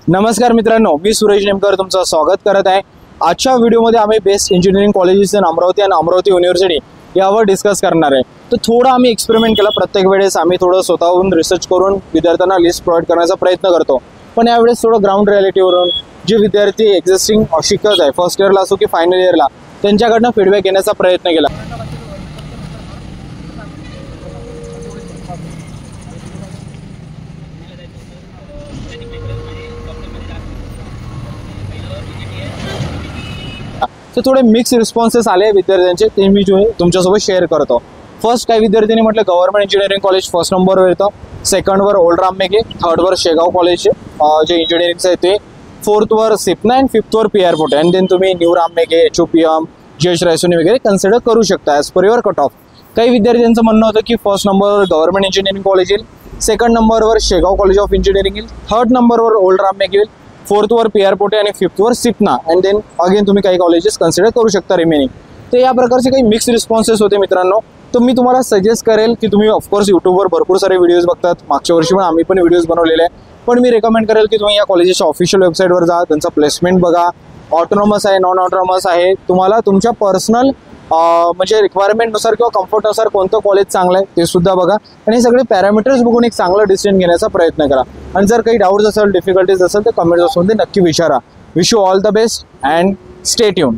नमस्कार मित्रांनो, मी सुरेश नेमकर तुमचं स्वागत करत आहे। आजच्या व्हिडिओमध्ये आम्ही best engineering colleges in Amravati आणि अमरावती युनिव्हर्सिटी यावर डिस्कस करणार आहे। तर थोडा आम्ही एक्सपेरिमेंट केला। प्रत्येक वेळेस आम्ही थोडं स्वतःहून रिसर्च करून विद्यार्थ्यांना लिस्ट प्रोव्हाइड करण्याचा प्रयत्न करतो, पण यावेळेस थोडं ग्राउंड रिॲलिटीवरून जे विद्यार्थी एक्झिस्टिंग शिकत आहे फर्स्ट इयरला असो की फायनल इयरला त्यांच्याकडनं फीडबॅक घेण्याचा प्रयत्न केला। तो थोड़े मिक्स रिस्पॉन्सेस आले विद्यार्थ्यांचे, ते मी तुमच्यासोबत शेअर करतो। फर्स्ट काही विद्यार्थ्यांनी म्हटलं गव्हर्नमेंट इंजिनिअरिंग कॉलेज फर्स्ट नंबरवर येतं, सेकंडवर ओल्ड राममेघे, थर्डवर शेगाव कॉलेज जे इंजिनिअरिंगचं आहे ते, फोर्थवर सिपना अँड फिफ्थवर P R Pote and then तुम्ही new Ram Meghe, HOPM, JH Raisoni वगैरे कन्सिडर करू शकता as per your cut off. काही विद्यार्थ्यांचं म्हणणं होतं की फर्स्ट नंबरवर गव्हर्नमेंट इंजिनिअरिंग कॉलेज येईल, सेकंड नंबरवर शेगाव कॉलेज ऑफ इंजिनिअरिंग येईल, थर्ड नंबरवर ओल्ड राममेघे येईल, फोर्थवर पी आर पोटे आणि फिफ्थवर सिपना अँड देन अगेन तुम्ही काही कॉलेजेस कन्सिडर करू शकता रिमेनिंग। तर या प्रकारचे काही मिक्स रिस्पॉन्सेस होते मित्रांनो। तर मी तुम्हाला सजेस्ट करेल की तुम्ही ऑफकोर्स यूट्यूबवर भरपूर सारे व्हिडिओज बघतात, मागच्या वर्षी पण आम्ही पण व्हिडिओज बनवलेले आहे, पण मी रेकमेंड करेल की तुम्ही या कॉलेजेसच्या ऑफिशियल वेबसाईटवर जा, त्यांचा प्लेसमेंट बघा, ऑटोनॉमस आहे नॉन ऑटोनॉमस आहे, तुम्हाला तुमच्या पर्सनल म्हणजे रिक्वायरमेंटनुसार किंवा कम्फर्टनुसार कोणतं कॉलेज चांगलं आहे ते सुद्धा बघा आणि हे सगळे पॅरामीटर्स बघून एक चांगला डिसिजन घेण्याचा प्रयत्न करा। आणि जर काही डाऊट्स असेल, डिफिकल्टीज असेल तर कमेंट्स बॉक्समध्ये नक्की विचारा। Wish you all the best and stay tune.